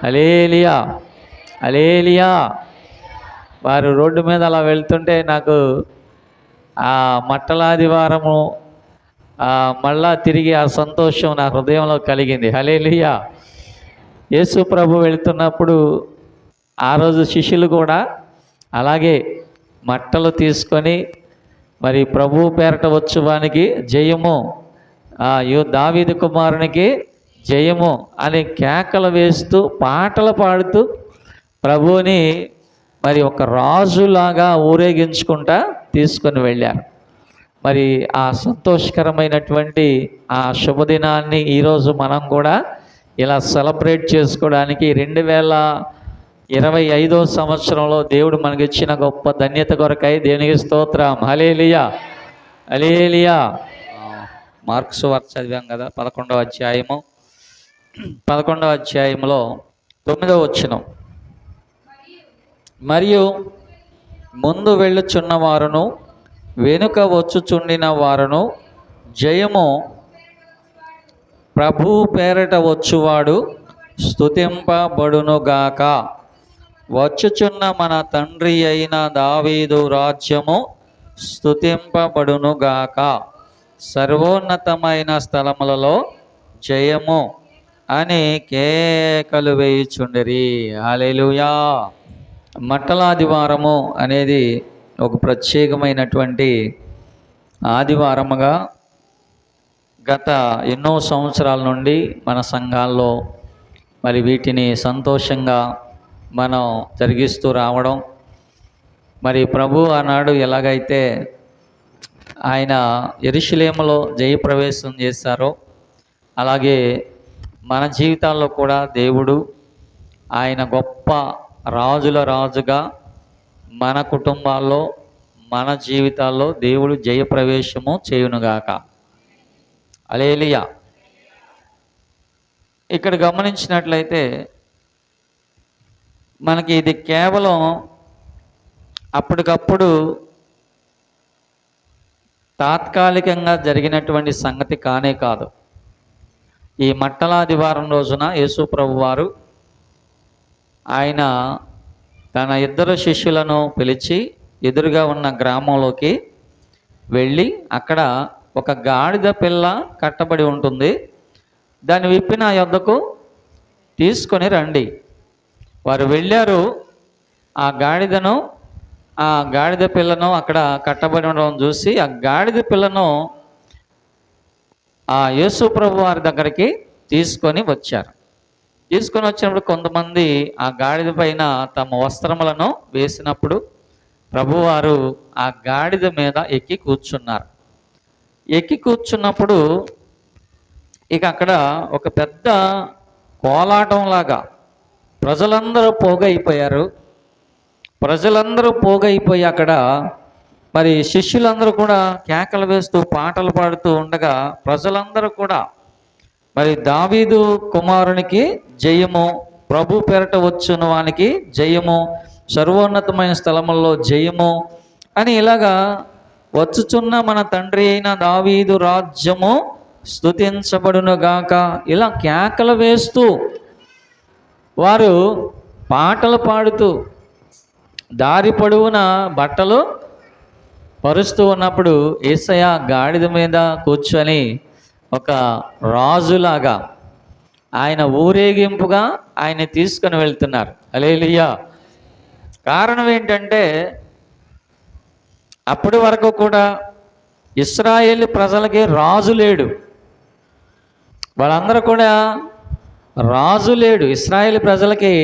హల్లెలూయా, హల్లెలూయా. వారు రోడ్డు మీద అలా వెళ్తుంటే నాకు ఆ మట్టలాదివారము మళ్ళా తిరిగి ఆ సంతోషం నా హృదయంలో కలిగింది. హల్లెలూయా. యేసు ప్రభు వెళ్తున్నప్పుడు ఆ రోజు శిష్యులు కూడా అలాగే మట్టలు తీసుకొని మరి ప్రభు పేరట వచ్చువానికి జయము, దావీదు కుమారునికి జయము అని కేకలు వేస్తూ పాటలు పాడుతూ ప్రభువుని మరి ఒక రాజులాగా ఊరేగించుకుంటా తీసుకొని వెళ్ళారు. మరి ఆ సంతోషకరమైనటువంటి ఆ శుభదినాన్ని ఈరోజు మనం కూడా ఇలా సెలబ్రేట్ చేసుకోవడానికి 2025వ సంవత్సరంలో దేవుడు మనకిచ్చిన గొప్ప ధన్యత కొరకై దేవునికి స్తోత్రం. హల్లెలూయా, హల్లెలూయా. మార్క్స్ వార్త చదివాం కదా, 11వ అధ్యాయము 11వ అధ్యాయంలో 9వ వచనం. మరియు ముందు వెళ్ళుచున్న వారును వెనుక వచ్చుచుండిన వారును జయము, ప్రభు పేరట వచ్చువాడు స్తుతింపబడునుగాక. వచ్చుచున్న మన తండ్రి అయిన దావీదు రాజ్యము స్తుతింపబడునుగాక. సర్వోన్నతమైన స్థలములలో జయము అని కేకలు వేయుచుండిరి. హల్లెలూయా. మట్టలాదివారము అనేది ఒక ప్రత్యేకమైనటువంటి ఆదివారముగా గత ఎన్నో సంవత్సరాల నుండి మన సంఘాల్లో మరి వీటిని సంతోషంగా మనం జరిగిస్తూ రావడం, మరి ప్రభు ఆనాడు ఎలాగైతే ఆయన యెరూషలేములో జయప్రవేశం చేశారో అలాగే మన జీవితాల్లో కూడా దేవుడు ఆయన గొప్ప రాజుల రాజుగా మన కుటుంబాల్లో మన జీవితాల్లో దేవుడు జయప్రవేశము చేయునుగాక. హల్లెలూయా. ఇక్కడ గమనించినట్లయితే మనకి ఇది కేవలం అప్పటికప్పుడు తాత్కాలికంగా జరిగినటువంటి సంగతి కానే కాదు. ఈ మట్టలాదివారం రోజున యేసు ప్రభు వారు ఆయన తన 2 శిష్యులను పిలిచి ఎదురుగా ఉన్న గ్రామంలోకి వెళ్ళి అక్కడ ఒక గాడిద పిల్ల కట్టబడి ఉంటుంది, దాన్ని విప్పి నా యొద్దకు తీసుకొని రండి. వారు వెళ్ళారు. ఆ గాడిద పిల్లను అక్కడ కట్టబడి ఉండడం చూసి ఆ గాడిద పిల్లను ఆ యేసు ప్రభు వారి దగ్గరికి తీసుకొని వచ్చారు. తీసుకొని వచ్చినప్పుడు కొంతమంది ఆ గాడిద పైన తమ వస్త్రములను వేసినప్పుడు ప్రభువారు ఆ గాడిద మీద ఎక్కి కూర్చున్నారు. ఎక్కి కూర్చున్నప్పుడు ఇక అక్కడ ఒక పెద్ద కోలాటంలాగా ప్రజలందరూ పోగైపోయారు. ప్రజలందరూ పోగైపోయి అక్కడ మరి శిష్యులందరూ కూడా కేకలు వేస్తూ పాటలు పాడుతూ ఉండగా ప్రజలందరూ కూడా మరి దావీదు కుమారునికి జయము, ప్రభు పేరట వచ్చును వానికి జయము, సర్వోన్నతమైన స్థలముల్లో జయము అని ఇలాగా వచ్చుచున్న మన తండ్రి అయిన దావీదు రాజ్యము స్తుతించబడునుగాక ఇలా కేకలు వేస్తూ వారు పాటలు పాడుతూ దారి పొడవున బట్టలు పరుస్తూ ఉన్నప్పుడు యేసయ్య గాడిద మీద కూర్చొని ఒక రాజులాగా ఆయన ఊరేగింపుగా ఆయన తీసుకొని వెళ్తున్నారు. హల్లెలూయా. కారణం ఏంటంటే అప్పటి వరకు కూడా ఇశ్రాయేలు ప్రజలకి రాజు లేడు. వాళ్ళందరూ కూడా రాజు లేడు. ఇశ్రాయేలు ప్రజలకి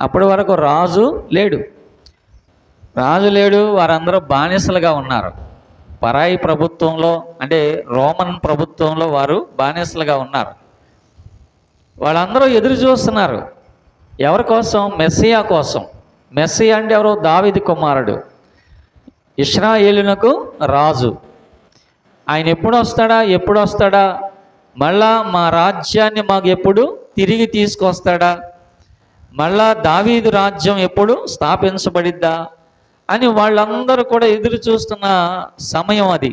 అప్పటి వరకు రాజు లేడు. వారందరూ బానిసలుగా ఉన్నారు. పరాయి ప్రభుత్వంలో అంటే రోమన్ ప్రభుత్వంలో వారు బానిసలుగా ఉన్నారు. వాళ్ళందరూ ఎదురు చూస్తున్నారు ఎవరి కోసం? మెస్సియా కోసం. మెస్సియా అంటే ఎవరు? దావీదు కుమారుడు, ఇశ్రాయేలునకు రాజు. ఆయన ఎప్పుడు వస్తాడా? మళ్ళా మా రాజ్యాన్ని మాకు ఎప్పుడు తిరిగి తీసుకొస్తాడా? మళ్ళా దావీదు రాజ్యం ఎప్పుడు స్థాపించబడిద్దా అని వాళ్ళందరూ కూడా ఎదురు చూస్తున్న సమయం అది.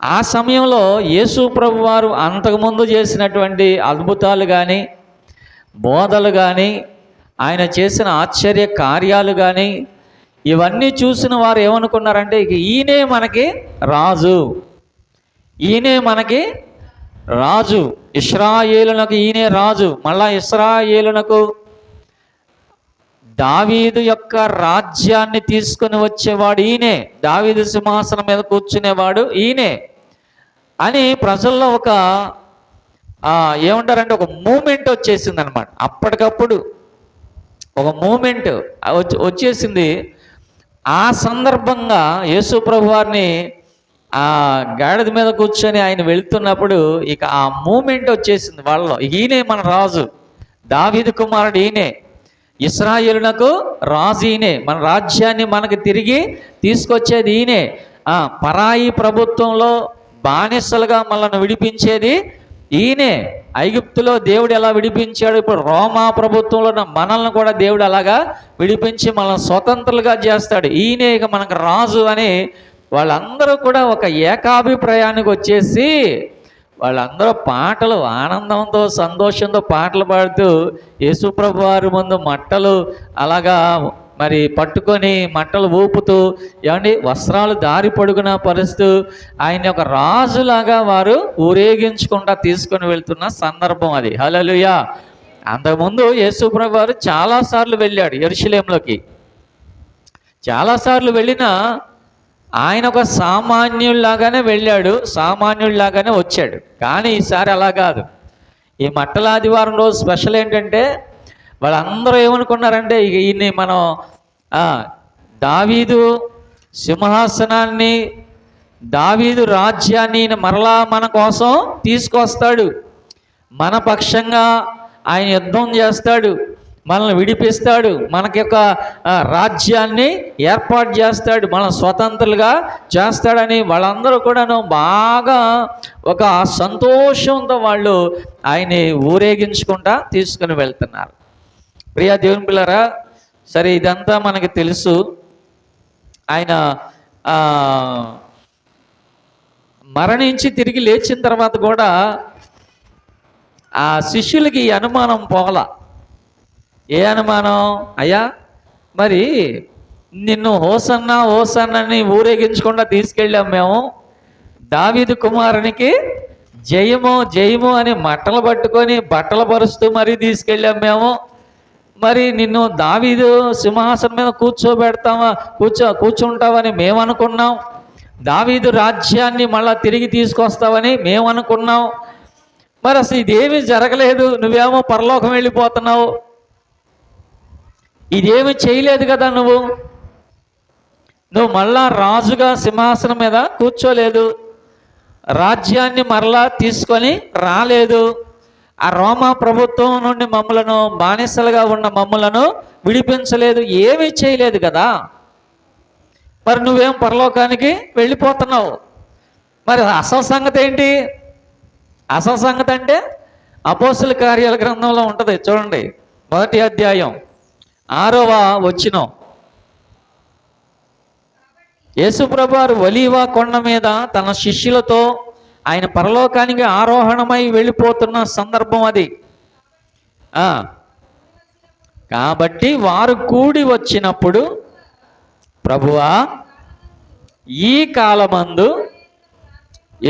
ఆ సమయంలో యేసు ప్రభు వారు అంతకుముందు చేసినటువంటి అద్భుతాలు కానీ బోధలు కానీ ఆయన చేసిన ఆశ్చర్య కార్యాలు కానీ ఇవన్నీ చూసిన వారు ఏమనుకున్నారంటే ఇక ఈయనే మనకి రాజు, ఈయనే మనకి రాజు, ఇశ్రాయేలునకు ఈయనే రాజు. మళ్ళా ఇశ్రాయేలునకు దావీదు యొక్క రాజ్యాన్ని తీసుకుని వచ్చేవాడు ఈయనే, దావీదు సింహాసనం మీద కూర్చునేవాడు ఈయనే అని ప్రజల్లో ఒక ఏమంటారంటే ఒక మూమెంట్ వచ్చేసింది అనమాట. అప్పటికప్పుడు ఒక మూమెంట్ వచ్చేసింది. ఆ సందర్భంగా యేసు ప్రభు వారిని ఆ గాడిద మీద కూర్చొని ఆయన వెళుతున్నప్పుడు ఇక ఆ మూమెంట్ వచ్చేసింది వాళ్ళలో. ఈయనే మన రాజు, దావీదు కుమారుడు ఈయనే, ఇశ్రాయేలునకు రాజు ఈయనే, మన రాజ్యాన్ని మనకు తిరిగి తీసుకొచ్చేది ఈయనే, పరాయి ప్రభుత్వంలో బానిసలుగా మనల్ని విడిపించేది ఈయనే. ఐగుప్తులో దేవుడు ఎలా విడిపించాడు, ఇప్పుడు రోమా ప్రభుత్వంలో మనల్ని కూడా దేవుడు అలాగా విడిపించి మనల్ని స్వతంత్రులుగా చేస్తాడు. ఈయనే ఇక మనకు రాజు అని వాళ్ళందరూ కూడా ఒక ఏకాభిప్రాయానికి వచ్చేసి వాళ్ళందరూ పాటలు ఆనందంతో సంతోషంతో పాటలు పాడుతూ యేసుప్రభు వారి ముందు మట్టలు అలాగా మరి పట్టుకొని మట్టలు ఊపుతూ ఏమండి వస్త్రాలు దారి పొడుగున పరుస్తూ ఆయన ఒక రాజులాగా వారు ఊరేగించుకుంటా తీసుకొని వెళ్తున్న సందర్భం అది. హల్లెలూయా. అంతకుముందు యేసుప్రభు వారు చాలాసార్లు వెళ్ళాడు యెరూషలేములోకి. చాలాసార్లు వెళ్ళినా ఆయన ఒక సామాన్యుల్లాగానే వెళ్ళాడు, సామాన్యుల్లాగానే వచ్చాడు. కానీ ఈసారి అలా కాదు. ఈ మట్టల ఆదివారం రోజు స్పెషల్ ఏంటంటే వాళ్ళందరూ ఏమనుకున్నారంటే ఇక ఈయన్ని మనం దావీదు సింహాసనాన్ని, దావీదు రాజ్యాన్ని ఈయన మరలా మన కోసం తీసుకొస్తాడు, మన పక్షంగా ఆయన యుద్ధం చేస్తాడు, మనల్ని విడిపిస్తాడు, మనకి యొక్క రాజ్యాన్ని ఏర్పాటు చేస్తాడు, మన స్వతంత్రులుగా చేస్తాడని వాళ్ళందరూ కూడాను బాగా ఒక సంతోషంతో వాళ్ళు ఆయన్ని ఊరేగించుకుంటా తీసుకుని వెళ్తున్నారు. ప్రియా దేవుని పిల్లరా, సరే ఇదంతా మనకి తెలుసు. ఆయన మరణించి తిరిగి లేచిన తర్వాత కూడా ఆ శిష్యులకి ఈ అనుమానం పోలా. ఏ అనుమానం? అయ్యా మరి నిన్ను హోసన్నా హోసన్నని ఊరేగించకుండా తీసుకెళ్ళాం మేము, దావీదు కుమారునికి జయము జయము అని మట్టలు పట్టుకొని బట్టలు పరుస్తూ మరీ తీసుకెళ్ళాం మేము, మరి నిన్ను దావీదు సింహాసనం మీద కూర్చుంటావని మేము అనుకున్నాం, దావీదు రాజ్యాన్ని మళ్ళా తిరిగి తీసుకొస్తావని మేము అనుకున్నాం, మరి అసలు ఇదేమీ జరగలేదు, నువ్వేమో పరలోకం వెళ్ళిపోతున్నావు, ఇదేమి చేయలేదు కదా, నువ్వు మళ్ళా రాజుగా సింహాసనం మీద కూర్చోలేదు, రాజ్యాన్ని మరలా తీసుకొని రాలేదు, ఆ రోమా ప్రభుత్వం నుండి మమ్మలను బానిసలుగా ఉన్న మమ్మలను విడిపించలేదు, ఏమీ చేయలేదు కదా, మరి నువ్వేం పరలోకానికి వెళ్ళిపోతున్నావు. మరి అసలు సంగతి ఏంటి? అసలు సంగతి అంటే అపోస్తలుల కార్యాల గ్రంథంలో ఉంటుంది చూడండి, 1వ అధ్యాయం 6వ వచనం. యేసుప్రభు వారు ఒలీవ కొండ మీద తన శిష్యులతో ఆయన పరలోకానికి ఆరోహణమై వెళ్ళిపోతున్న సందర్భం అది. కాబట్టి వారు కూడి వచ్చినప్పుడు, ప్రభువా ఈ కాలమందు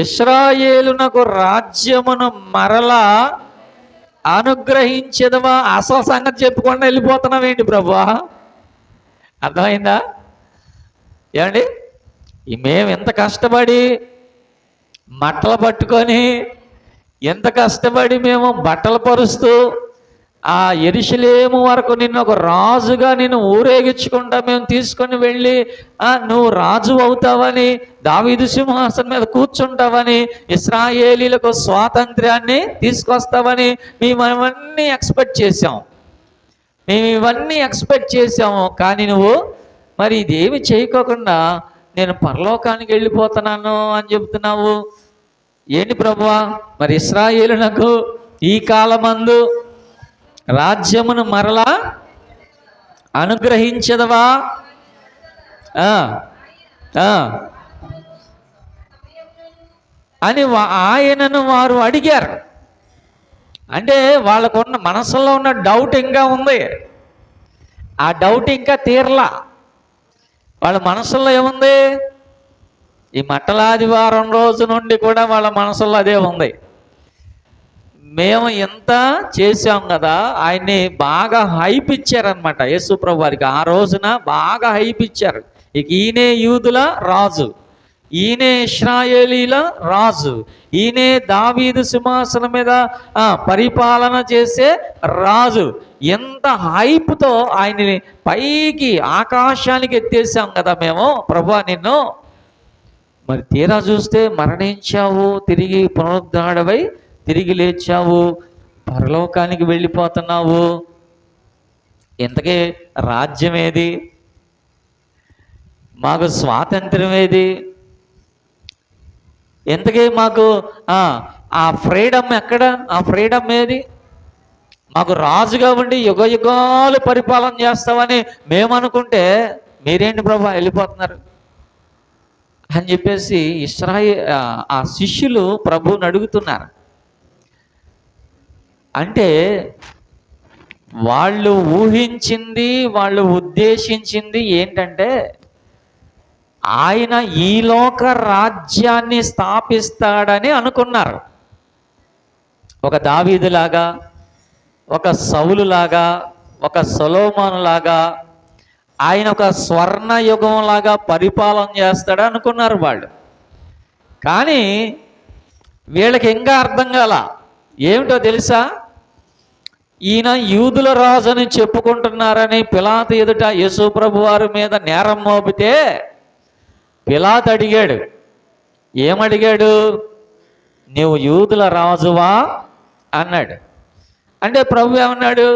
ఇశ్రాయేలునకు రాజ్యమును మరలా అనుగ్రహించదవా? అసలు సంగతి చెప్పుకుండా వెళ్ళిపోతున్నాం ఏంటి ప్రభువా? అర్థమైందా ఏమండి? మేము ఎంత కష్టపడి మట్టలు పట్టుకొని, ఎంత కష్టపడి మేము బట్టలు పరుస్తూ ఆ యెరూషలేము వరకు నిన్ను ఒక రాజుగా నిన్ను ఊరేగించుకుంటా మేము తీసుకొని వెళ్ళి నువ్వు రాజు అవుతావని, దావీదు సింహాసనం మీద కూర్చుంటావని, ఇశ్రాయేలీలకు స్వాతంత్ర్యాన్ని తీసుకొస్తావని మేము ఇవన్నీ ఎక్స్పెక్ట్ చేసాము. కానీ నువ్వు మరి ఇదేమి చేయకోకుండా నేను పరలోకానికి వెళ్ళిపోతున్నాను అని చెబుతున్నావు ఏంటి ప్రభువా? మరి ఇశ్రాయేలునకు ఈ కాలమందు రాజ్యమును మరలా అనుగ్రహించదవా? అని ఆయనను వారు అడిగారు. అంటే వాళ్ళకున్న మనసులో ఉన్న డౌట్ ఇంకా ఉంది. ఆ డౌట్ ఇంకా తీరలా. వాళ్ళ మనసుల్లో ఏముంది? ఈ మట్టలాదివారం రోజు నుండి కూడా వాళ్ళ మనసుల్లో అదే ఉంది. మేము ఎంత చేసాం కదా, ఆయన్ని బాగా హైప్ ఇచ్చారనమాట యేసుప్రభు వారికి. ఆ రోజున బాగా హైప్ ఇచ్చారు. ఇక ఈయనే యూదుల రాజు, ఈయనే ఇశ్రాయేలీల రాజు, ఈయనే దావీదు సింహాసనం మీద పరిపాలన చేసే రాజు. ఎంత హైప్తో ఆయన్ని పైకి ఆకాశానికి ఎత్తేసాం కదా మేము, ప్రభువా నిన్ను. మరి తీరా చూస్తే మరణించావు, తిరిగి పునరుద్ధరణవై తిరిగి లేచావు, పరలోకానికి వెళ్ళిపోతున్నావు. ఇంతకీ రాజ్యం ఏది? మాకు స్వాతంత్ర్యం ఏది? ఇంతకీ మాకు ఆ ఫ్రీడమ్ ఎక్కడ? ఆ ఫ్రీడమ్ ఏది? మాకు రాజుగా ఉండి యుగ యుగాలు పరిపాలన చేస్తామని మేము అనుకుంటే మీరేంటి ప్రభు వెళ్ళిపోతున్నారు అని చెప్పేసి ఆ శిష్యులు ప్రభువుని అడుగుతున్నారు. అంటే వాళ్ళు ఊహించింది, వాళ్ళు ఉద్దేశించింది ఏంటంటే ఆయన ఈ లోక రాజ్యాన్ని స్థాపిస్తాడని అనుకున్నారు. ఒక దావీదులాగా, ఒక సౌలులాగా, ఒక సొలొమోనులాగా ఆయన ఒక స్వర్ణ యుగంలాగా పరిపాలన చేస్తాడు అనుకున్నారు వాళ్ళు. కానీ వీళ్ళకి ఇంకా అర్థం కాల. ఏమిటో తెలుసా? ఈయన యూదుల రాజు అని చెప్పుకుంటున్నారని పిలాతు ఎదుట యేసుప్రభు వారి మీద నేరం మోపితే పిలాతు అడిగాడు. ఏమడిగాడు? నీవు యూదుల రాజువా అన్నాడు. అంటే ప్రభు ఏమన్నాడు?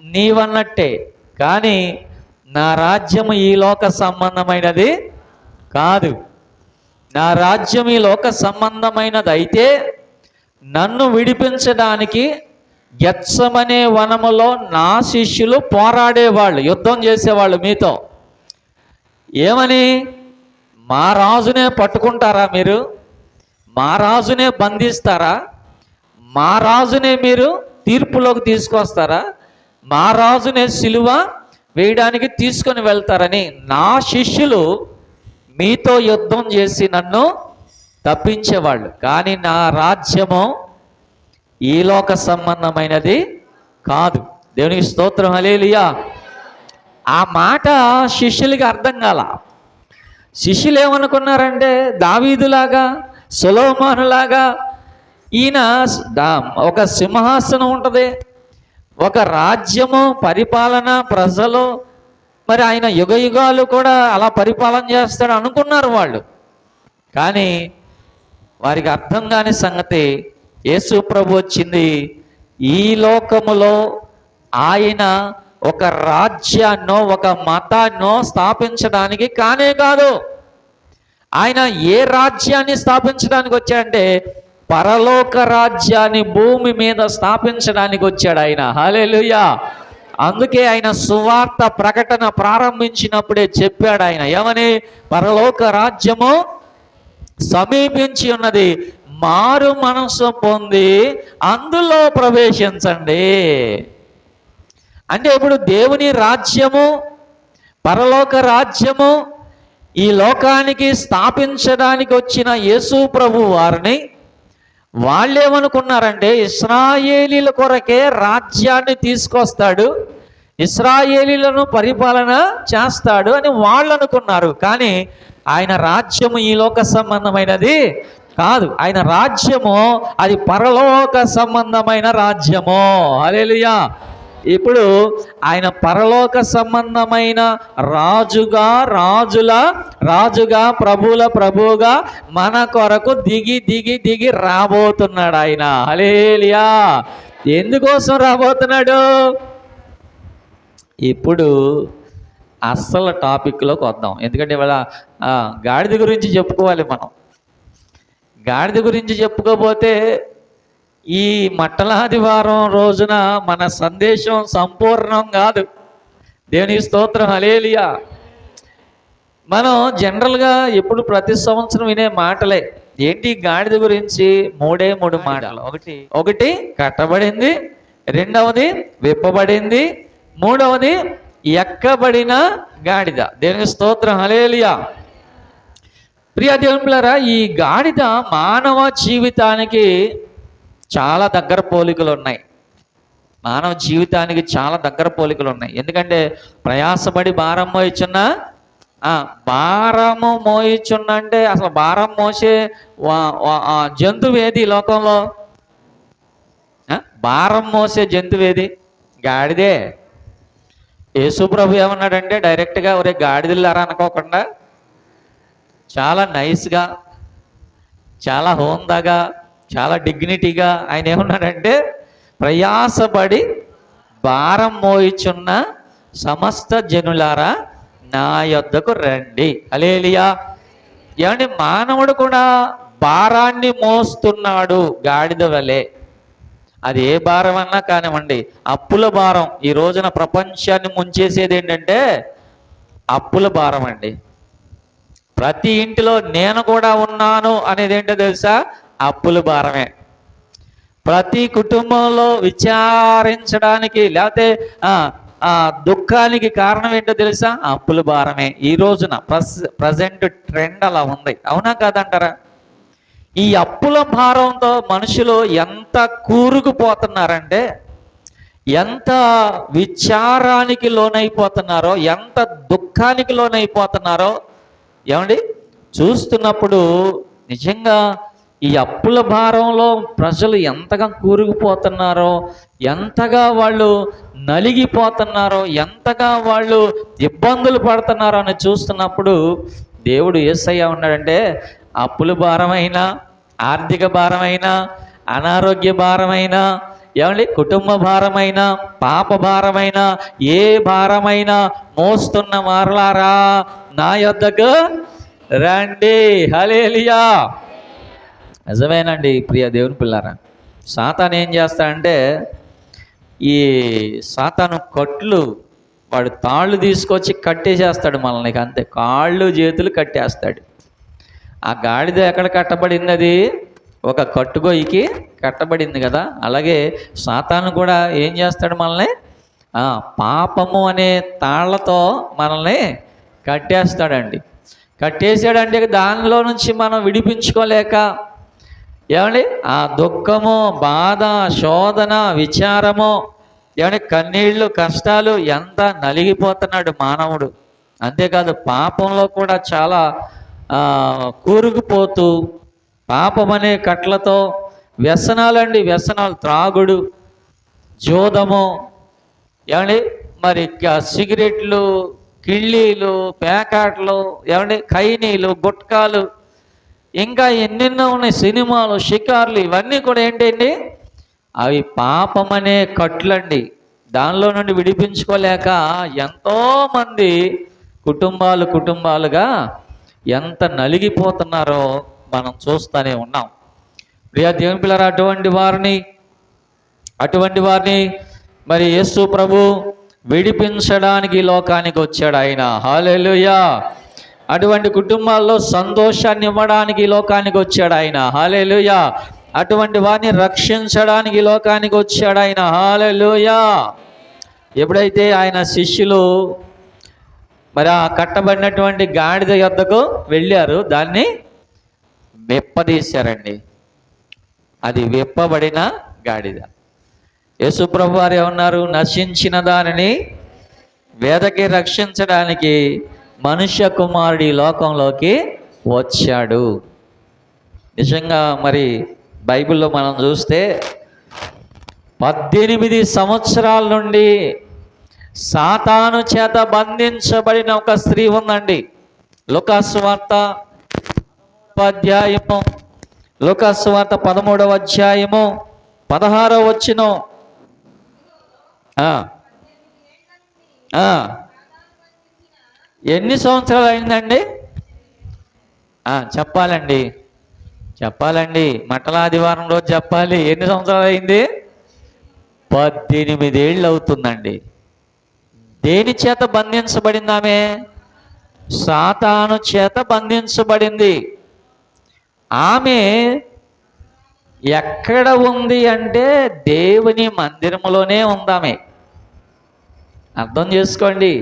నీవన్నట్టే, కానీ నా రాజ్యము ఈ లోక సంబంధమైనది కాదు. నా రాజ్యం ఈ లోక సంబంధమైనది అయితే నన్ను విడిపించడానికి గెత్సెమనే వనములో నా శిష్యులు పోరాడేవాళ్ళు, యుద్ధం చేసేవాళ్ళు మీతో. ఏమని? మా రాజునే పట్టుకుంటారా మీరు? మా రాజునే బంధిస్తారా? మా రాజునే మీరు తీర్పులోకి తీసుకొస్తారా? మా రాజునే సిలువ వేయడానికి తీసుకొని వెళ్తారని నా శిష్యులు మీతో యుద్ధం చేసి నన్ను తప్పించేవాళ్ళు. కానీ నా రాజ్యము ఈ లోక సంబంధమైనది కాదు. దేవునికి స్తోత్రం, హల్లెలూయా. ఆ మాట శిష్యులకి అర్థం కాల. శిష్యులు ఏమనుకున్నారంటే దావీదులాగా, సొలొమోనులాగా ఈయన ఒక సింహాసనం ఉంటుంది, ఒక రాజ్యము, పరిపాలన, ప్రజలు, మరి ఆయన యుగ యుగాలు కూడా అలా పరిపాలన చేస్తాడు అనుకున్నారు వాళ్ళు. కానీ వారికి అర్థం కాని సంగతి, యేసు ప్రభు వచ్చింది ఈ లోకములో ఆయన ఒక రాజ్యాన్నో ఒక మతాన్నో స్థాపించడానికి కానే కాదు. ఆయన ఏ రాజ్యాన్ని స్థాపించడానికి వచ్చాడంటే పరలోక రాజ్యాన్ని భూమి మీద స్థాపించడానికి వచ్చాడు ఆయన. హల్లెలూయా. అందుకే ఆయన సువార్త ప్రకటన ప్రారంభించినప్పుడే చెప్పాడు ఆయన. ఏమని? పరలోక రాజ్యము సమీపించి ఉన్నది, మారు మనసు పొంది అందులో ప్రవేశించండి. అంటే ఇప్పుడు దేవుని రాజ్యము, పరలోక రాజ్యము ఈ లోకానికి స్థాపించడానికి వచ్చిన యేసు ప్రభు వారిని వాళ్ళేమనుకున్నారంటే ఇశ్రాయేలీల కొరకే రాజ్యాన్ని తీసుకొస్తాడు, ఇశ్రాయేలీలను పరిపాలన చేస్తాడు అని వాళ్ళు అనుకున్నారు. కానీ ఆయన రాజ్యము ఈ లోక సంబంధమైనది కాదు. ఆయన రాజ్యము అది పరలోక సంబంధమైన రాజ్యము. హల్లెలూయా. ఇప్పుడు ఆయన పరలోక సంబంధమైన రాజుగా, రాజుగా, ప్రభుల ప్రభువుగా మన కొరకు దిగి రాబోతున్నాడు ఆయన. హల్లెలూయా. ఎందుకోసం రాబోతున్నాడు? ఇప్పుడు అస్సలు టాపిక్లోకి వద్దాం. ఎందుకంటే ఇవాళ గాడిద గురించి చెప్పుకోవాలి మనం. గాడిద గురించి చెప్పుకోకపోతే ఈ మట్టలాదివారం రోజున మన సందేశం సంపూర్ణం కాదు. దేవునికి స్తోత్రం, హల్లెలూయా. మనం జనరల్గా ఎప్పుడు ప్రతి సంవత్సరం వినే మాటలే ఏంటి? గాడిద గురించి మూడు మాటలు. ఒకటి కట్టబడింది, రెండవది విప్పబడింది, మూడవది ఎక్కబడిన గాడిద. దేవునికి స్తోత్రం, హల్లెలూయా. ప్రియ దేవుని పిల్లరా, ఈ గాడిద మానవ జీవితానికి చాలా దగ్గర పోలికలు ఉన్నాయి. మానవ జీవితానికి చాలా దగ్గర పోలికలు ఉన్నాయి. ఎందుకంటే ప్రయాసపడి భారం మోయిచున్న, భారము మోయిచున్న అంటే అసలు భారం మోసే జంతువు ఏది లోకంలో? భారం మోసే జంతువు ఏది? గాడిదే. యేసుప్రభు ఏమన్నాడంటే డైరెక్ట్గా ఒరే గాడిదలారా అనుకోకుండా చాలా నైస్గా, చాలా హోందాగా, చాలా డిగ్నిటీగా ఆయన ఏమన్నాడంటే, ప్రయాసపడి భారం మోయిచున్న సమస్త జనులారా నా యొద్దకు రండి. హల్లెలూయా. ఏమంటే మానవుడు కూడా భారాన్ని మోస్తున్నాడు గాడిద వలె. అది ఏ భారం అన్నా కానివ్వండి. అప్పుల భారం ఈ రోజున ప్రపంచాన్ని ముంచేసేది ఏంటంటే అప్పుల భారం అండి. ప్రతి ఇంటిలో నేను కూడా ఉన్నాను అనేది ఏంటో తెలుసా? అప్పుల భారమే. ప్రతి కుటుంబంలో విచారించడానికి లేకపోతే దుఃఖానికి కారణం ఏంటో తెలుసా? అప్పుల భారమే. ఈ రోజున ప్రజెంట్ ట్రెండ్ అలా ఉంది. అవునా కాదంటారా? ఈ అప్పుల భారంతో మనుషులు ఎంత కూరుకుపోతున్నారంటే, ఎంత విచారానికి లోనైపోతున్నారో, ఎంత దుఃఖానికి లోనైపోతున్నారో ఏమండి చూస్తున్నప్పుడు నిజంగా ఈ అప్పుల భారంలో ప్రజలు ఎంతగా కూరుకుపోతున్నారో, ఎంతగా వాళ్ళు నలిగిపోతున్నారో, ఎంతగా వాళ్ళు ఇబ్బందులు పడుతున్నారో అని చూస్తున్నప్పుడు దేవుడు యేసయ్య ఉన్నాడంటే, అప్పుల భారమైనా, ఆర్థిక భారమైనా, అనారోగ్య భారమైనా, ఏమండి కుటుంబ భారమైనా, పాప భారమైనా, ఏ భారమైనా మోస్తున్న వారలారా నా యొద్దకు రండి. హల్లెలూయా. నిజమేనండి ప్రియ దేవుని పిల్లారా. సాతాను ఏం చేస్తాడంటే, ఈ సాతాను కట్లు వాడు తాళ్ళు తీసుకొచ్చి కట్టేసేస్తాడు మనల్ని. అంతే, కాళ్ళు చేతులు కట్టేస్తాడు. ఆ గాడిద ఎక్కడ కట్టబడింది? అది ఒక కట్టుగొయ్యికి కట్టబడింది కదా. అలాగే సాతాను కూడా ఏం చేస్తాడు మనల్ని? పాపము అనే తాళ్లతో మనల్ని కట్టేస్తాడండి. కట్టేసాడంటే దానిలో నుంచి మనం విడిపించుకోలేక ఏమండి ఆ దుఃఖము, బాధ, శోధన, విచారము, ఏమంటే కన్నీళ్ళు, కష్టాలు, ఎంత నలిగిపోతున్నాడు మానవుడు. అంతేకాదు పాపంలో కూడా చాలా కూరుకుపోతూ పాపం అనే కట్లతో వ్యసనాలండి, వ్యసనాలు, త్రాగుడు, జోదము, ఏమండి మరి సిగరెట్లు, కిళ్ళీలు, ప్యాకెట్లు, ఏమండి ఖైనీలు, గుట్కాలు, ఇంకా ఎన్నెన్నో ఉన్నాయి, సినిమాలు, షికార్లు, ఇవన్నీ కూడా ఏంటండి? అవి పాపం అనే కట్లండి. దానిలో నుండి విడిపించుకోలేక ఎంతోమంది కుటుంబాలుగా ఎంత నలిగిపోతున్నారో మనం చూస్తూనే ఉన్నాం. ప్రియ దేవుని పిల్లరా, అటువంటి వారిని మరి యేసు ప్రభు విడిపించడానికి లోకానికి వచ్చాడు ఆయన. హల్లెలూయా. అటువంటి కుటుంబాల్లో సంతోషాన్ని ఇవ్వడానికి లోకానికి వచ్చాడు ఆయన. హల్లెలూయా. అటువంటి వారిని రక్షించడానికి లోకానికి వచ్చాడు ఆయన. హల్లెలూయా. ఎప్పుడైతే ఆయన శిష్యులు మరి ఆ కట్టబడినటువంటి గాడిద యొద్దకు వెళ్ళారు, దాన్ని విప్పదీశారండి. అది విప్పబడిన గాడిద. యేసుప్రభు వారు ఏమన్నారు? నశించిన దానిని వేదకి రక్షించడానికి మనుష్య కుమారుడి లోకంలోకి వచ్చాడు. నిజంగా మరి బైబిల్లో మనం చూస్తే 18 సంవత్సరాల నుండి సాతాను చేత బంధించబడిన ఒక స్త్రీ ఉందండి. లూకాసు వార్త 13వ అధ్యాయము 16వ వచనం. ఎన్ని సంవత్సరాలు అయిందండి? చెప్పాలండి మట్టలాదివారం రోజు చెప్పాలి. ఎన్ని సంవత్సరాలు అయింది? 18 ఏళ్ళు అవుతుందండి. దేని చేత బంధించబడింది ఆమె? సాతాను చేత బంధించబడింది. ఆమె ఎక్కడ ఉంది అంటే దేవుని మందిరంలోనే ఉందామె. అర్థం చేసుకోండి,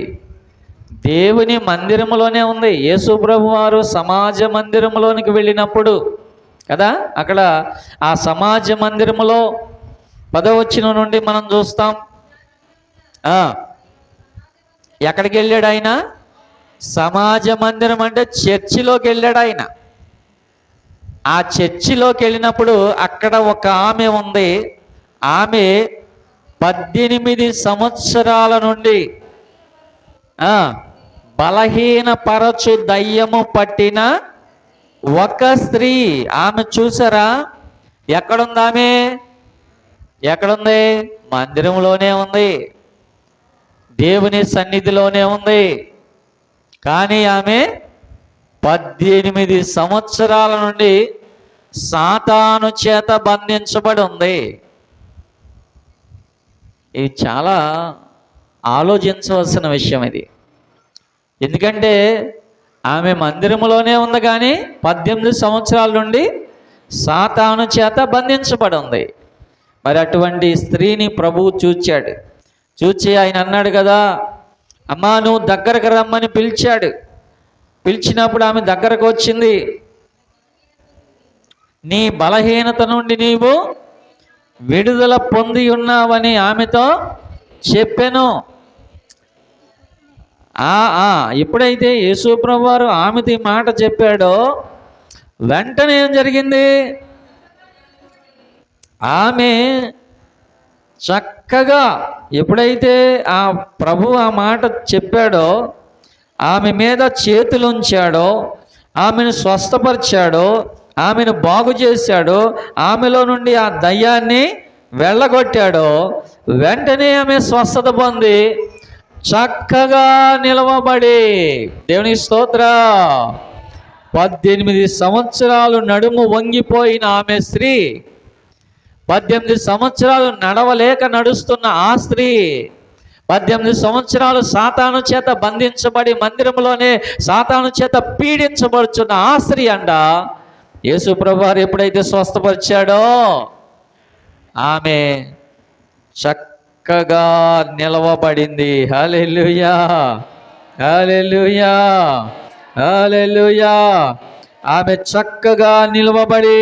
దేవుని మందిరంలోనే ఉంది. యేసు ప్రభు వారు సమాజ మందిరంలోనికి వెళ్ళినప్పుడు కదా, అక్కడ ఆ సమాజ మందిరములో 10వ వచనం నుండి మనం చూస్తాం. ఎక్కడికి వెళ్ళాడు ఆయన? సమాజ మందిరం అంటే చర్చిలోకి వెళ్ళాడు ఆయన. ఆ చర్చిలోకి వెళ్ళినప్పుడు అక్కడ ఒక ఆమె ఉంది. ఆమె 18 సంవత్సరాల నుండి బలహీనపరచు దయ్యము పట్టిన ఒక స్త్రీ. ఆమె చూసారా? ఎక్కడుంది ఆమె? ఎక్కడుంది? మందిరంలోనే ఉంది, దేవుని సన్నిధిలోనే ఉంది. కానీ ఆమె 18 సంవత్సరాల నుండి సాతాను చేత బంధించబడి ఉంది. ఇది చాలా ఆలోచించవలసిన విషయం ఇది. ఎందుకంటే ఆమె మందిరంలోనే ఉంది, కానీ 18 సంవత్సరాల నుండి సాతాను చేత బంధించబడి ఉంది. మరి అటువంటి స్త్రీని ప్రభువు చూచాడు. చూచి ఆయన అన్నాడు కదా, అమ్మా నువ్వు దగ్గరకు రమ్మని పిలిచాడు. పిలిచినప్పుడు ఆమె దగ్గరకు వచ్చింది. నీ బలహీనత నుండి నీవు విడుదల పొంది ఉన్నావని ఆమెతో చెప్పాను. ఎప్పుడైతే యేసు ప్రభువు వారు ఆమెతో ఈ మాట చెప్పాడో వెంటనే ఏం జరిగింది? ఆమె చక్కగా ఎప్పుడైతే ఆ ప్రభు ఆ మాట చెప్పాడో, ఆమె మీద చేతులుంచాడో, ఆమెను స్వస్థపరిచాడో, ఆమెను బాగు చేశాడో, ఆమెలో నుండి ఆ దయ్యాన్ని వెళ్ళగొట్టాడో, వెంటనే ఆమె స్వస్థత పొంది చక్కగా నిలవబడి, దేవుని స్తోత్రం, 18 సంవత్సరాలు నడుము వంగిపోయిన ఆమె స్త్రీ, 18 సంవత్సరాలు నడవలేక నడుస్తున్న ఆ స్త్రీ, 18 సంవత్సరాలు సాతాను చేత బంధించబడి మందిరంలోనే సాతాను చేత పీడించబడుచున్న ఆ స్త్రీ అంట యేసు ప్రభువు వారు ఎప్పుడైతే స్వస్థపరిచాడో ఆమె చక్కగా నిలవబడింది. హల్లెలూయా, హల్లెలూయా, హల్లెలూయా. ఆమె చక్కగా నిలవబడి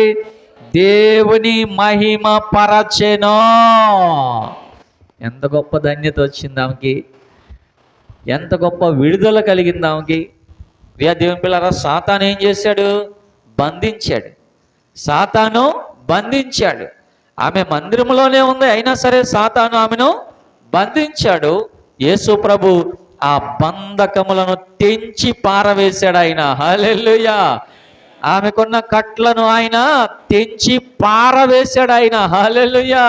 దేవుని మహిమ పరచెను. ఎంత గొప్ప ధన్యత వచ్చింది ఆమెకి, ఎంత గొప్ప విడుదల కలిగింది ఆమెకి. దేవుని పిల్లరా, సాతాను ఏం చేశాడు? బంధించాడు. సాతాను బంధించాడు. ఆమె మందిరంలోనే ఉంది, అయినా సరే సాతాను ఆమెను బంధించాడు. యేసు ప్రభు ఆ బంధకములను తెంచి పారవేశాడు ఆయన. హల్లెలూయా. ఆమెకున్న కట్లను ఆయన తెంచి పారవేశాడు ఆయన. హల్లెలూయా.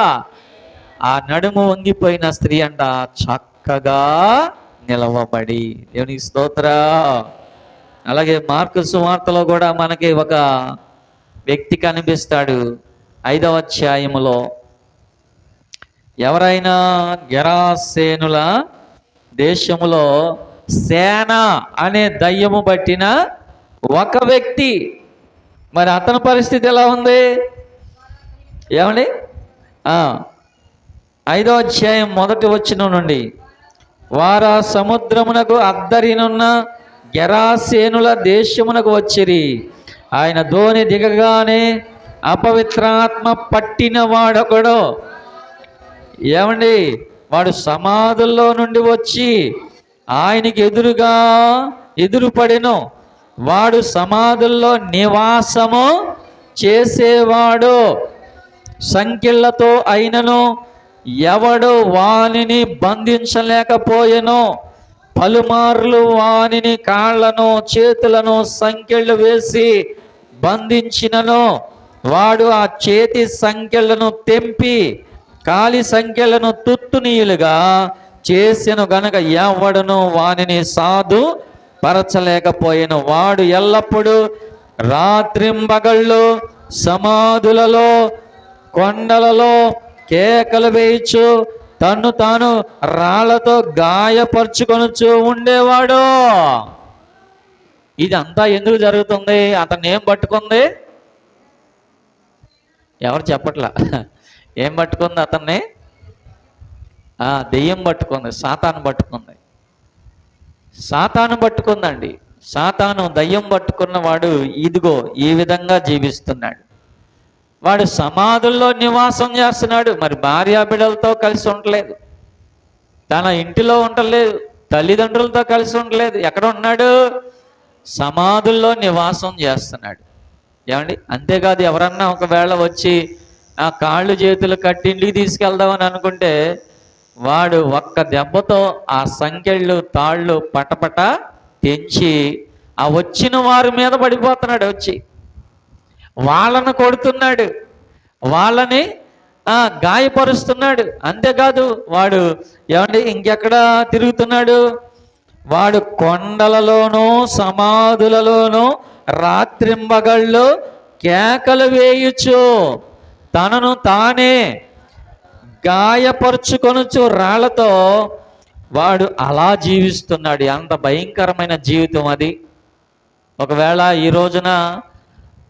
ఆ నడుము వంగిపోయిన స్త్రీ అంట చక్కగా నిలవబడి, దేవునికి స్తోత్రం. అలాగే మార్కు సువార్తలో కూడా మనకి ఒక వ్యక్తి కనిపిస్తాడు 5వ అధ్యాయములో. ఎవరైనా గెరాసేనుల దేశములో సేన అనే దయ్యము పట్టిన ఒక వ్యక్తి. మరి అతని పరిస్థితి ఎలా ఉంది? ఏమండి? 5వ అధ్యాయం 1వ వచనం నుండి, వారా సముద్రమునకు అద్దరినున్న గెరాసేనుల దేశమునకు వచ్చిరి. ఆయన ధోని దిగగానే అపవిత్రాత్మ పట్టిన వాడొకడు, ఏమండి, వాడు సమాధుల్లో నుండి వచ్చి ఆయనకి ఎదురుపడెను. వాడు సమాధుల్లో నివాసము చేసేవాడు. సంకెళ్లతో అయినను ఎవడు వానిని బంధించలేకపోయెను. పలుమార్లు వానిని కాళ్లను చేతులను సంకెళ్ళు వేసి బంధించినను వాడు ఆ చేతి సంకెళ్లను తెంపి కాలి సంకెళ్లను తుత్తునీయులుగా చేసెను గనక ఎవడును వానిని సాధు పరచలేకపోయెను. వాడు ఎల్లప్పుడూ రాత్రింబగళ్ళు సమాధులలో కొండలలో కేకలు వేయచ్చు తన్ను తాను రాళ్లతో గాయపరుచుకొనుచు ఉండేవాడు. ఇదంతా ఎందుకు జరుగుతుంది? అతను ఏం పట్టుకుంది? ఎవరు చెప్పట్లా? ఏం పట్టుకుంది అతన్ని? దెయ్యం పట్టుకుంది, సాతాను పట్టుకుంది. సాతాను పట్టుకుందండి. సాతాను దయ్యం పట్టుకున్నవాడు ఇదిగో ఈ విధంగా జీవిస్తున్నాడు. వాడు సమాధుల్లో నివాసం చేస్తున్నాడు. మరి భార్యాబిడ్డలతో కలిసి ఉండలేదు, తన ఇంటిలో ఉండలేదు, తల్లిదండ్రులతో కలిసి ఉండలేదు. ఎక్కడ ఉన్నాడు? సమాధుల్లో నివాసం చేస్తున్నాడు. ఏమండి? అంతేకాదు, ఎవరన్నా ఒకవేళ వచ్చి ఆ కాళ్ళు చేతులు కట్టి ఇంటికి తీసుకెళ్దామని అనుకుంటే వాడు ఒక్క దెబ్బతో ఆ సంకెళ్ళు తాళ్ళు పటపట తెంచి ఆ వచ్చిన వారి మీద పడిపోతున్నాడు. వచ్చి వాళ్ళను కొడుతున్నాడు, వాళ్ళని గాయపరుస్తున్నాడు. అంతేకాదు, వాడు ఏమండి ఇంకెక్కడ తిరుగుతున్నాడు? వాడు కొండలలోనూ సమాధులలోనూ రాత్రింబగళ్ళు కేకలు వేయుచు తనను తానే గాయపరుచుకొనుచు రాళ్లతో వాడు అలా జీవిస్తున్నాడు. అంత భయంకరమైన జీవితం అది. ఒకవేళ ఈ రోజున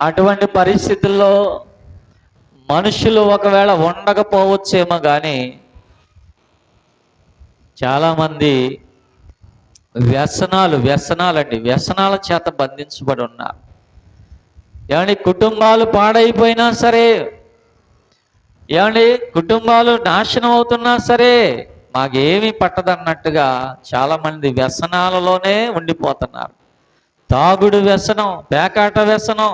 అటువంటి పరిస్థితుల్లో మనుషులు ఒకవేళ ఉండకపోవచ్చేమో, కానీ చాలామంది వ్యసనాల చేత బంధించబడి ఉన్నారు. ఏమండి? కుటుంబాలు పాడైపోయినా సరే, ఏమండి కుటుంబాలు నాశనం అవుతున్నా సరే మాకేమీ పట్టదన్నట్టుగా చాలామంది వ్యసనాలలోనే ఉండిపోతున్నారు. తాగుడు వ్యసనం, పేకాట వ్యసనం,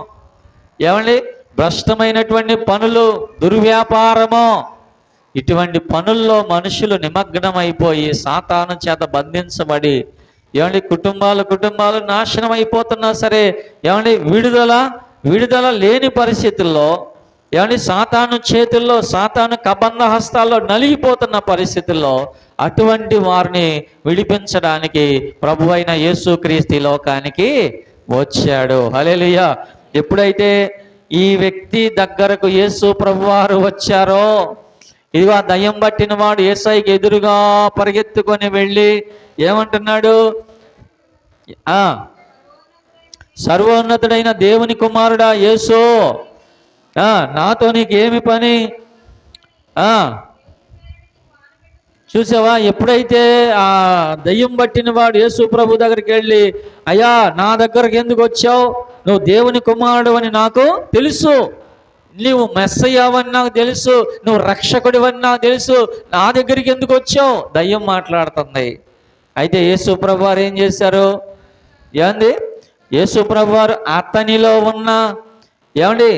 ఏమండి భ్రష్టమైనటువంటి పనులు, దుర్వ్యాపారము, ఇటువంటి పనుల్లో మనుషులు నిమగ్నమైపోయి సాతాను చేత బంధించబడి ఏమండి కుటుంబాలు నాశనం అయిపోతున్నా సరే, ఏమండి విడుదల లేని పరిస్థితుల్లో, ఏమండి సాతాను చేతుల్లో, సాతాను కబంధ హస్తాల్లో నలిగిపోతున్న పరిస్థితుల్లో అటువంటి వారిని విడిపించడానికి ప్రభువైన యేసుక్రీస్తు లోకానికి వచ్చాడు. హల్లెలూయా. ఎప్పుడైతే ఈ వ్యక్తి దగ్గరకు యేసు ప్రభువారు వచ్చారో, ఇదిగో ఆ దయ్యం పట్టిన వాడు యేసయ్యకి ఎదురుగా పరిగెత్తుకొని వెళ్ళి ఏమంటున్నాడు? సర్వోన్నతుడైన దేవుని కుమారుడా యేసు, నాతో నీకేమి పని? చూసావా? ఎప్పుడైతే ఆ దయ్యం పట్టిన వాడు యేసు ప్రభు దగ్గరికి వెళ్ళి, అయ్యా నా దగ్గరకు ఎందుకు వచ్చావు? నువ్వు దేవుని కుమారుడు అని నాకు తెలుసు, నువ్వు మెస్సయ్యావని నాకు తెలుసు, నువ్వు రక్షకుడివని నాకు తెలుసు, నా దగ్గరికి ఎందుకు వచ్చావు? దయ్యం మాట్లాడుతుంది. అయితే యేసు ప్రభు వారు ఏం చేశారు? ఏమండి యేసు ప్రభు వారు అతనిలో ఉన్న ఏమండి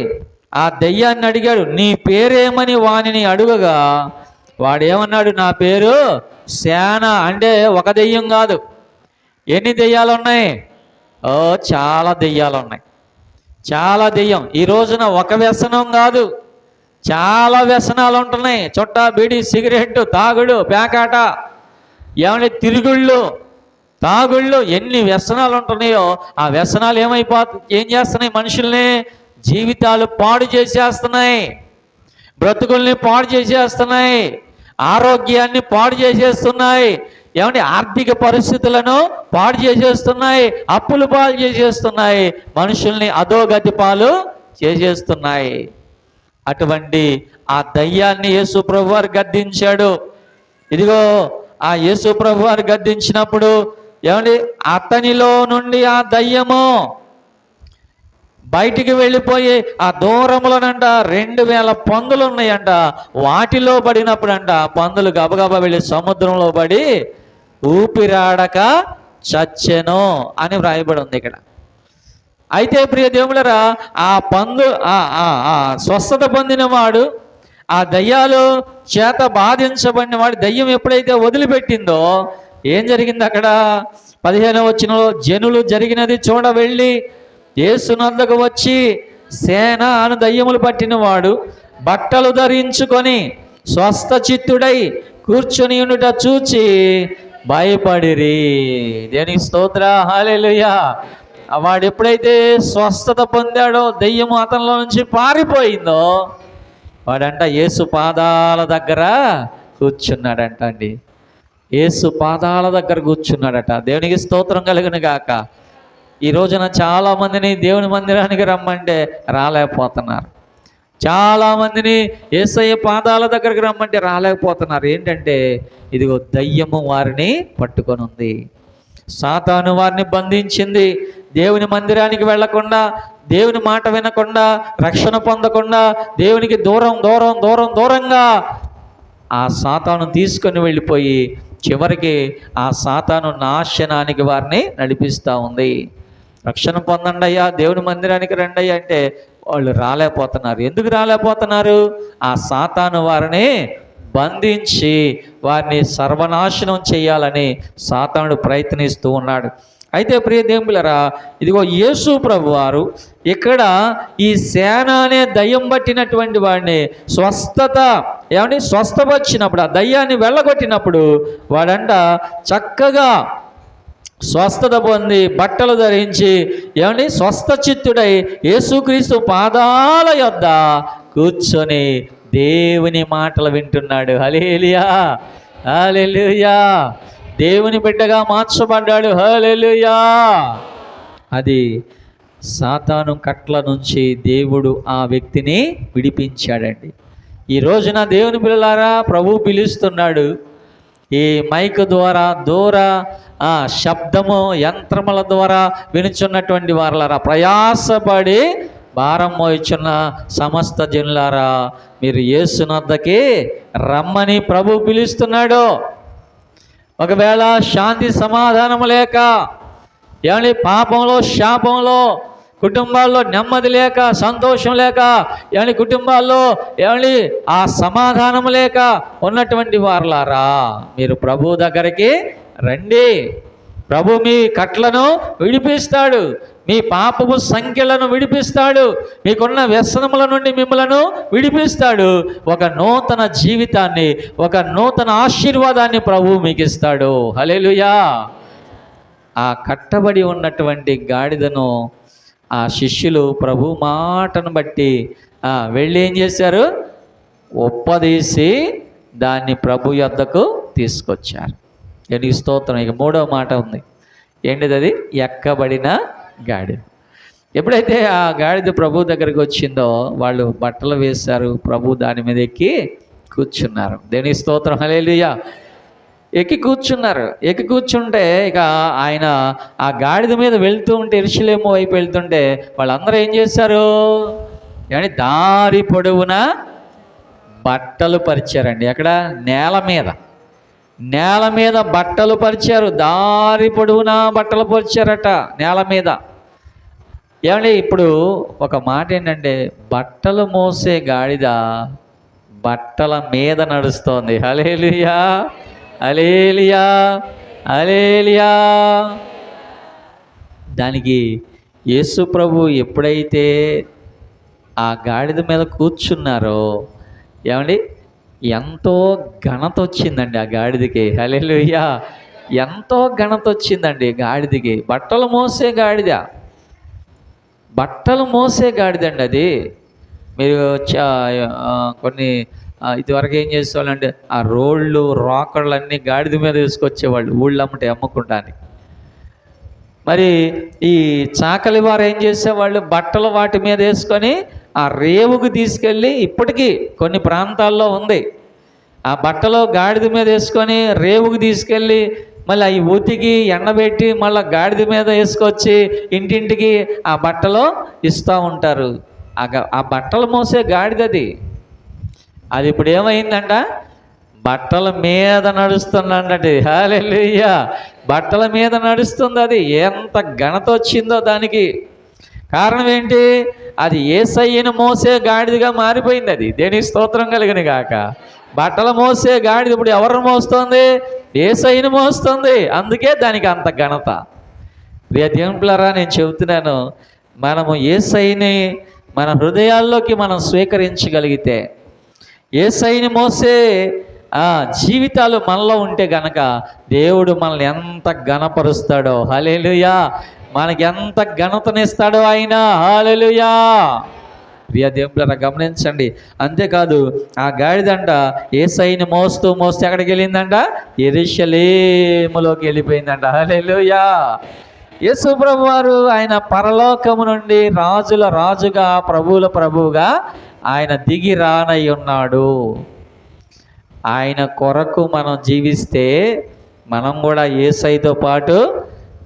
ఆ దయ్యాన్ని అడిగాడు, నీ పేరేమని వానిని అడుగగా వాడేమన్నాడు? నా పేరు శాన. అంటే ఒక దెయ్యం కాదు. ఎన్ని దెయ్యాలు ఉన్నాయి? చాలా దెయ్యాలు ఉన్నాయి. చాలా దెయ్యం. ఈ రోజున ఒక వ్యసనం కాదు, చాలా వ్యసనాలు ఉంటున్నాయి. చుట్ట, బీడి, సిగరెట్, తాగుడు, పేకాట, ఏమంటే తిరుగుళ్ళు, తాగుళ్ళు, ఎన్ని వ్యసనాలు ఉంటున్నాయో ఆ వ్యసనాలు ఏం చేస్తున్నాయి? మనుషుల్ని జీవితాలు పాడు చేసేస్తున్నాయి, బ్రతుకుల్ని పాడు చేసేస్తున్నాయి, ఆరోగ్యాన్ని పాడు చేసేస్తున్నాయి, ఏమంటే ఆర్థిక పరిస్థితులను పాడు చేసేస్తున్నాయి, అప్పులు పాలు చేసేస్తున్నాయి, మనుషుల్ని అధోగతి పాలు చేసేస్తున్నాయి. అటువంటి ఆ దయ్యాన్ని యేసు ప్రభు వారు గద్దించాడు. ఇదిగో ఆ యేసు ప్రభు వారు గద్దించినప్పుడు ఏమండి అతనిలో నుండి ఆ దయ్యము బయటికి వెళ్ళిపోయి ఆ దూరములనంట 2000 పందులు ఉన్నాయంట. వాటిలో పడినప్పుడంట పందులు గబగబా వెళ్ళి సముద్రంలో పడి ఊపిరాడక చచ్చెను అని వ్రాయబడి ఉంది ఇక్కడ. అయితే ప్రియ దేవులరా, ఆ స్వస్థత పొందిన వాడు, ఆ దయ్యాలు చేత బాధించబడిన వాడు దయ్యం ఎప్పుడైతే వదిలిపెట్టిందో ఏం జరిగింది? అక్కడ 15వ వచనంలో జనులు జరిగినది చూడ వెళ్ళి యేసునొద్దకు వచ్చి సేన అను దయ్యములు పట్టిన వాడు బట్టలు ధరించుకొని స్వస్థ చిత్తుడై కూర్చొని ఉండుట చూచి భయపడిరి. దేనికి స్తోత్ర, హల్లెలూయా. వాడు ఎప్పుడైతే స్వస్థత పొందాడో, దయ్యము అతనిలో నుంచి పారిపోయిందో, వాడంట యేసు పాదాల దగ్గర కూర్చున్నాడంట అండి. యేసు పాదాల దగ్గర కూర్చున్నాడట. దేవునికి స్తోత్రం కలుగును గాక. ఈ రోజున చాలామందిని దేవుని మందిరానికి రమ్మంటే రాలేకపోతున్నారు. చాలామందిని యేసయ్య పాదాల దగ్గరికి రమ్మంటే రాలేకపోతున్నారు. ఏంటంటే ఇదిగో దయ్యము వారిని పట్టుకొని ఉంది, సాతాను వారిని బంధించింది. దేవుని మందిరానికి వెళ్లకుండా, దేవుని మాట వినకుండా, రక్షణ పొందకుండా, దేవునికి దూరంగా ఆ సాతాను తీసుకొని వెళ్ళిపోయి చివరికి ఆ సాతాను నాశనానికి వారిని నడిపిస్తూ ఉంది. రక్షణ పొందండి అయ్యా, దేవుని మందిరానికి రండి అయ్యా అంటే వాళ్ళు రాలేకపోతున్నారు. ఎందుకు రాలేకపోతున్నారు? ఆ సాతాను వారిని బంధించి వారిని సర్వనాశనం చేయాలని సాతానుడు ప్రయత్నిస్తూ ఉన్నాడు. అయితే ప్రియ దేవులారా, ఇదిగో యేసు ప్రభు వారు ఇక్కడ ఈ సేన అనే దయ్యం పట్టినటువంటి వాడిని స్వస్థపరిచినప్పుడు, ఆ దయ్యాన్ని వెళ్ళగొట్టినప్పుడు వాడంట చక్కగా స్వస్థత పొంది బట్టలు ధరించి స్వస్థ చిత్తుడై యేసుక్రీస్తు పాదాల యొద్ద కూర్చొని దేవుని మాటలు వింటున్నాడు. హల్లెలూయా, హల్లెలూయా. దేవుని బిడ్డగా మార్చబడ్డాడు. హల్లెలూయా. అది సాతాను కట్ల నుంచి దేవుడు ఆ వ్యక్తిని విడిపించాడండి. ఈ రోజున దేవుని పిల్లలారా, ప్రభు పిలుస్తున్నాడు. ఈ మైక్ ద్వారా శబ్దము యంత్రముల ద్వారా వినుచున్నటువంటి వారలారా, ప్రయాసపడి భారం మోయిచున్న సమస్త జనులారా, మీరు యేసునొద్దకి రమ్మని ప్రభు పిలుస్తున్నాడు. ఒకవేళ శాంతి సమాధానం లేక, పాపంలో శాపంలో, కుటుంబాల్లో నెమ్మది లేక, సంతోషం లేక, కుటుంబాల్లో ఆ సమాధానం లేక ఉన్నటువంటి వారలారా, మీరు ప్రభు దగ్గరికి రండి. ప్రభు మీ కట్లను విడిపిస్తాడు, మీ పాపపు సంఖ్యలను విడిపిస్తాడు, మీకున్న వ్యసనముల నుండి మిమ్మలను విడిపిస్తాడు. ఒక నూతన జీవితాన్ని, ఒక నూతన ఆశీర్వాదాన్ని ప్రభు మీకు ఇస్తాడు. హల్లెలూయా. ఆ కట్టబడి ఉన్నటువంటి గాడిదను ఆ శిష్యులు ప్రభు మాటను బట్టి వెళ్ళి ఏం చేశారు? ఒప్పదీసి దాన్ని ప్రభు యొద్దకు తీసుకొచ్చారు. ఏంటి స్తోత్రం. ఇక మూడవ మాట ఉంది. ఏంటిది? అది ఎక్కబడిన గాడిద. ఎప్పుడైతే ఆ గాడిద ప్రభు దగ్గరికి వచ్చిందో వాళ్ళు బట్టలు వేశారు, ప్రభు దాని మీద ఎక్కి కూర్చున్నారు. దేని స్తోత్రం. హల్లెలూయా. ఎక్కి కూర్చున్నారు. ఎక్కి కూర్చుంటే ఇక ఆయన ఆ గాడిద మీద వెళ్తూ ఉంటే, యెరూషలేము వైపు వెళ్తుంటే వాళ్ళందరూ ఏం చేశారు? దారి పొడవునా బట్టలు పరిచారండి. ఎక్కడ? నేల మీద బట్టలు పరిచారు. దారి పొడవునా బట్టలు పరిచారట నేల మీద. ఇప్పుడు ఒక మాట ఏంటంటే, బట్టలు మోసే గాడిద బట్టల మీద నడుస్తోంది. హల్లెలూయా, హల్లెలూయా, హల్లెలూయా. దానికి యేసు ప్రభు ఎప్పుడైతే ఆ గాడిద మీద కూర్చున్నారో ఎంతో ఘనత వచ్చిందండి ఆ గాడిదకి. హల్లెలూయా. ఎంతో ఘనత వచ్చిందండి గాడిదకి. బట్టలు మోసే గాడిదండి అది. మీరు కొన్ని ఇదివరకు ఏం చేసేవాళ్ళంటే ఆ రోళ్ళు రాకళ్ళు అన్నీ గాడిద మీద వేసుకొచ్చేవాళ్ళు ఊళ్ళమ్మటే అమ్ముకుంటానికి. మరి ఈ చాకలి వారు ఏం చేసేవాళ్ళు? బట్టలు వాటి మీద వేసుకొని ఆ రేవుకు తీసుకెళ్ళి, ఇప్పటికీ కొన్ని ప్రాంతాల్లో ఉంది, ఆ బట్టలు గాడిద మీద వేసుకొని రేవుకు తీసుకెళ్ళి మళ్ళీ అవి ఉతికి ఎండబెట్టి మళ్ళీ గాడిద మీద వేసుకొచ్చి ఇంటింటికి ఆ బట్టలు ఇస్తూ ఉంటారు. ఆ బట్టలు మోసే గాడిదది. అది ఇప్పుడు ఏమైందంట? బట్టల మీద నడుస్తుందండి. హల్లెలూయా. బట్టల మీద నడుస్తుంది. అది ఎంత ఘనత వచ్చిందో దానికి. కారణం ఏంటి? అది యేసయ్యను మోసే గాడిదగా మారిపోయింది. అది దేనికి స్తోత్రం కలిగిన గాక. బట్టలు మోసే గాడిద ఇప్పుడు ఎవరిని మోస్తుంది? యేసయ్యను మోస్తుంది. అందుకే దానికి అంత ఘనత. ప్రియ దేవులారా, నేను చెబుతున్నాను, మనము యేసయ్యని మన హృదయాల్లోకి మనం స్వీకరించగలిగితే, యేసయ్యని మోసే జీవితాలు మనలో ఉంటే గనక దేవుడు మనల్ని ఎంత ఘనపరుస్తాడో. హల్లెలూయా. మనకి ఎంత ఘనతనిస్తాడో ఆయన. హల్లెలూయా. ప్రియ దేవులారా, గమనించండి. అంతేకాదు, ఆ గాడిదంట యేసయ్యని మోస్తూ ఎక్కడికి వెళ్ళిందంట? యెరూషలేములోకి వెళ్ళిపోయిందంట. హల్లెలూయా. యేసు ప్రభు వారు ఆయన పరలోకము నుండి రాజుల రాజుగా, ప్రభువుల ప్రభువుగా ఆయన దిగి రానై ఉన్నాడు. ఆయన కొరకు మనం జీవిస్తే మనం కూడా యేసయ్యతో పాటు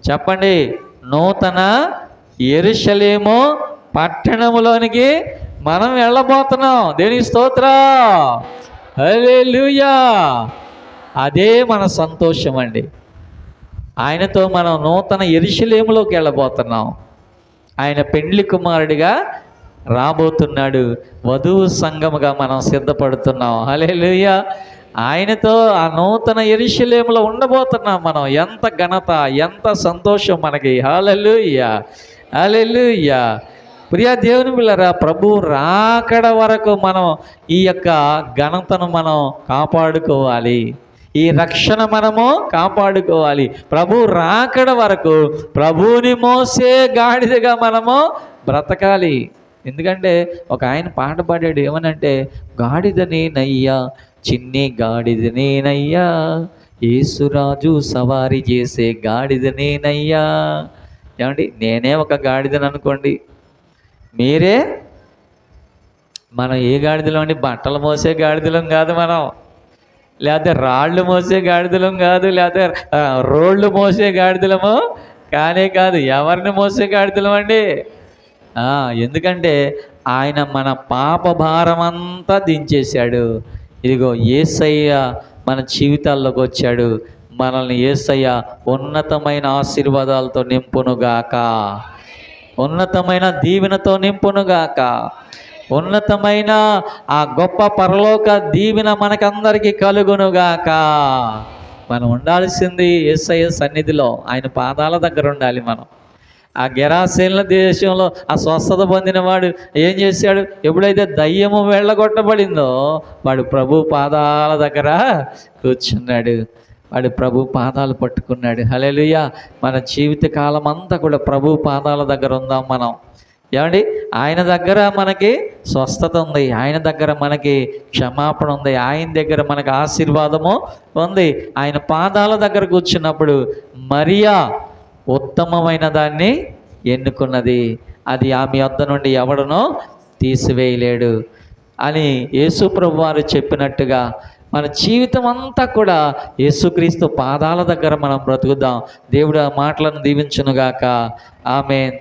చెప్పండి, నూతన యెరూషలేము పట్టణములోనికి మనం వెళ్ళబోతున్నాం. దేవునికి స్తోత్రం, హల్లెలూయా. అదే మన సంతోషం అండి. ఆయనతో మనం నూతన యెరూషలేములోకి వెళ్ళబోతున్నాం. ఆయన పెండ్లి కుమారుడిగా రాబోతున్నాడు. వధువు సంఘముగా మనం సిద్ధపడుతున్నాం. హల్లెలూయా. ఆయనతో ఆ నూతన యెరూషలేములో ఉండబోతున్నాం మనం. ఎంత ఘనత, ఎంత సంతోషం మనకి. హల్లెలూయా, హల్లెలూయా. ప్రియా దేవుని బిడ్డలారా, ప్రభు రాకడ వరకు మనం ఈ యొక్క ఘనతను మనం కాపాడుకోవాలి. ఈ రక్షణ మనము కాపాడుకోవాలి. ప్రభు రాకడ వరకు ప్రభువుని మోసే గాడిదగా మనము బ్రతకాలి. ఎందుకంటే ఒక ఆయన పాట పాడాడు, ఏమనంటే, గాడిదని నయ్యా, చిన్ని గాడిదని నయ్యా, యేసురాజు సవారీ చేసే గాడిదని నయ్యా. ఏమండి, నేనే ఒక గాడిదని అనుకోండి, మీరే. మనం ఏ గాడిదలో అండి? బట్టలు మోసే గాడిదలం కాదు మనం, లేకపోతే రాళ్ళు మోసే గాడిదలం కాదు, లేకపోతే రోళ్ళు మోసే గాడిదలము కానే కాదు. ఎవరిని మోసే గాడిదలం అండి? ఎందుకంటే ఆయన మన పాప భారం అంతా దించేశాడు. ఇదిగో యేసయ్య మన జీవితాల్లోకి వచ్చాడు. మనల్ని యేసయ్య ఉన్నతమైన ఆశీర్వాదాలతో నింపునుగాక, ఉన్నతమైన దీవెనతో నింపునుగాక, ఉన్నతమైన ఆ గొప్ప పరలోక దీవెన మనకందరికీ కలుగునుగాక. మనం ఉండాల్సింది యేసయ్య సన్నిధిలో, ఆయన పాదాల దగ్గర ఉండాలి మనం. ఆ గెరాసేనుల దేశంలో ఆ స్వస్థత పొందినవాడు ఏం చేశాడు? ఎప్పుడైతే దయ్యము వెళ్ళగొట్టబడిందో వాడు ప్రభు పాదాల దగ్గర కూర్చున్నాడు. వాడు ప్రభు పాదాలు పట్టుకున్నాడు. హల్లెలూయా. మన జీవిత కాలం అంతా కూడా ప్రభు పాదాల దగ్గర ఉందాం మనం. ఏమండి, ఆయన దగ్గర మనకి స్వస్థత ఉంది, ఆయన దగ్గర మనకి క్షమాపణ ఉంది, ఆయన దగ్గర మనకి ఆశీర్వాదము ఉంది. ఆయన పాదాల దగ్గర కూర్చున్నప్పుడు మరియా ఉత్తమమైన దాన్ని ఎన్నుకున్నది, అది ఆమె వద్ద నుండి ఎవడనో తీసివేయలేడు అని యేసు ప్రభు వారు చెప్పినట్టుగా మన జీవితం అంతా కూడా యేసుక్రీస్తు పాదాల దగ్గర మనం బ్రతుకుదాం. దేవుడు ఆ మాటలను దీవించునుగాక. ఆమేన్.